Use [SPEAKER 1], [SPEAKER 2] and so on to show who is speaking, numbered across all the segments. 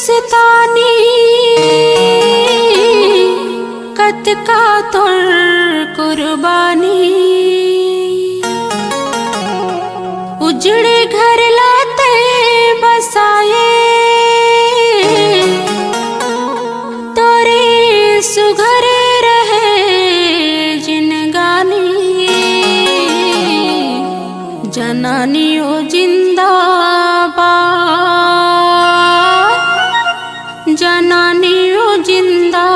[SPEAKER 1] हिंदुस्तानी कत का तुर कुर्बानी। उजड़े घर लाते बसाए तोरे सुघर रहे जिनगानी। जनानियों जिंदाबाद, जनानियों जिंदाबाद।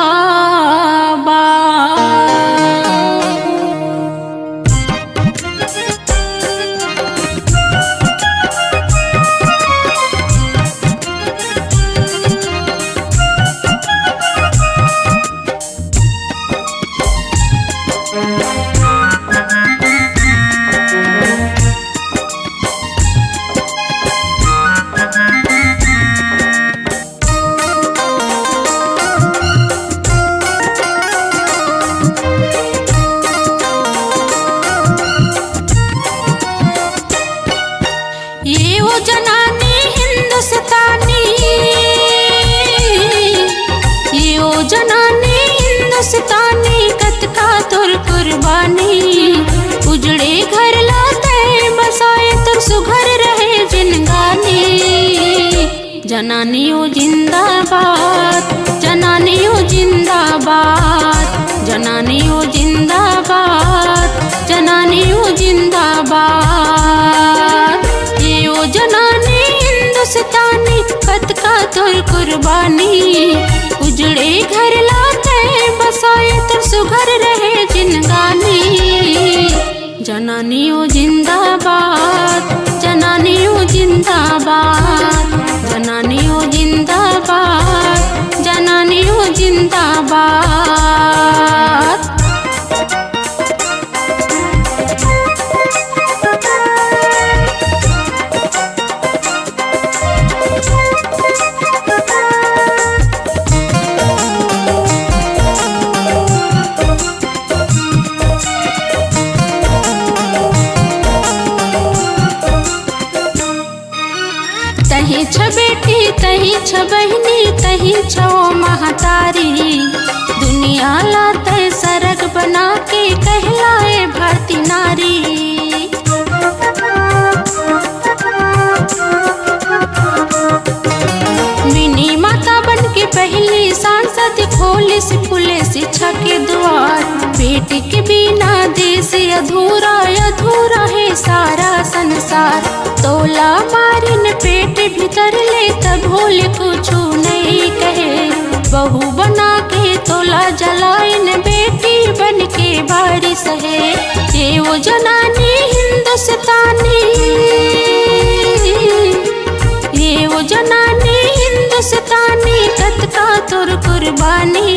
[SPEAKER 1] ये वो जनानी हिंदुस्तानी, ये वो जनानी हिंदुस्तानी कत का तुर कुर्बानी। उजड़े घर लाते बसाए तुर सुघर रहे जिनगानी। जनानियों जिंदाबाद, जनानियों जिंदाबाद, जनानियों जिंदाबाद, जनानियों जिंदाबाद। जनानी हिंदुस्तानी कत का तुर कुर्बानी। उजड़े घर लाते बसाए तुर सुघर रहे जिनगानी। जनानियों जिंदाबाद, जनानियों जिंदाबाद, जनानियों जिंदाबाद, जनानियों जिंदाबाद। तहीं छ बेटी, तहीं छ बहनी, तहीं छो महतारी। दुनिया लाते सरग बना के कहलाए भारती नारी। मिनी माता बन के पहली सांसद खोले से फूले शिक्षा के द्वार। बेटी के बिना देश अधूरा, अधूरा है सारा संसार। तोला मारिन पेट भीतर ले तब भोले कुछ नहीं कहे। बहू बना के तोला जलाइन बेटी बन के भारी सहे। ये वो जनानी हिंदुस्तानी, ये वो जनानी हिंदुस्तानी कत का तुर कुर्बानी।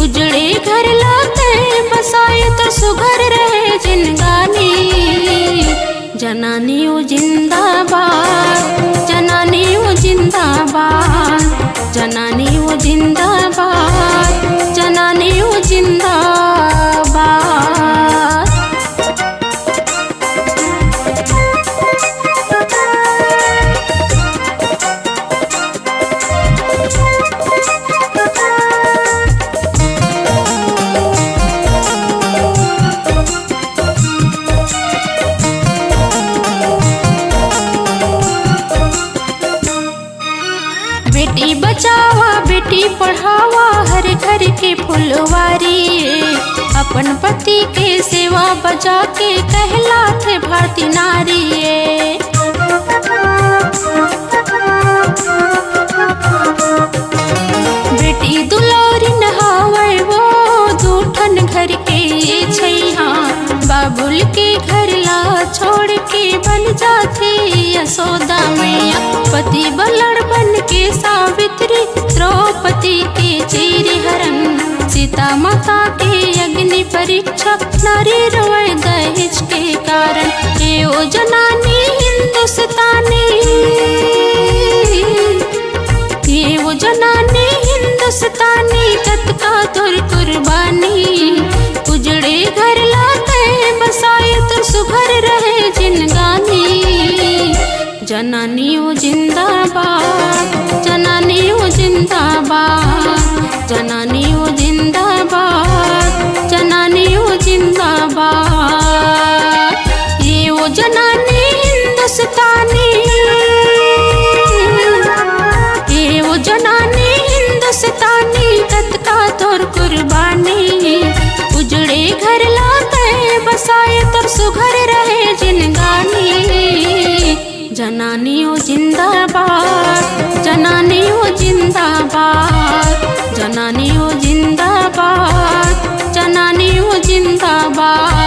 [SPEAKER 1] उजड़े घर लाते बसाए तो सुघर रहे जिनगानी। जनानियों जिंदाबाद, जनानियों जिंदाबाद, जनानियों जिंदाबाद, जनानियों जिंदाबाद। बेटी बचावा बेटी पढ़ावा हर घर के फुलवारी। अपन पति के सेवा बजा के कहलाते भारती नारी। बेटी दुलारी नहावे वो दूठन घर के छैया। बाबुल के घर ला छोड़ के बन जाती यशोदा मैया। पति बलड़ बन के सावित्री, द्रौपदी के चीर हरण। सीता माता के अग्नि परीक्षा, नारी रोए दहेज के कारण। ये वो जनानी हिंदुस्तानी, ये वो जनानी हिंदुस्तानी कत का तुर कुर्बानी। उजड़े घर लाते बसाए तो सुघर रहे जिनगानी। जनानियों जिंदाबाद, जनानियों सुघर रहे जिनगानी। जनानियों जिंदाबाद, जनानियों जिंदाबाद, जनानियों जिंदाबाद, जनानियों जिंदाबाद।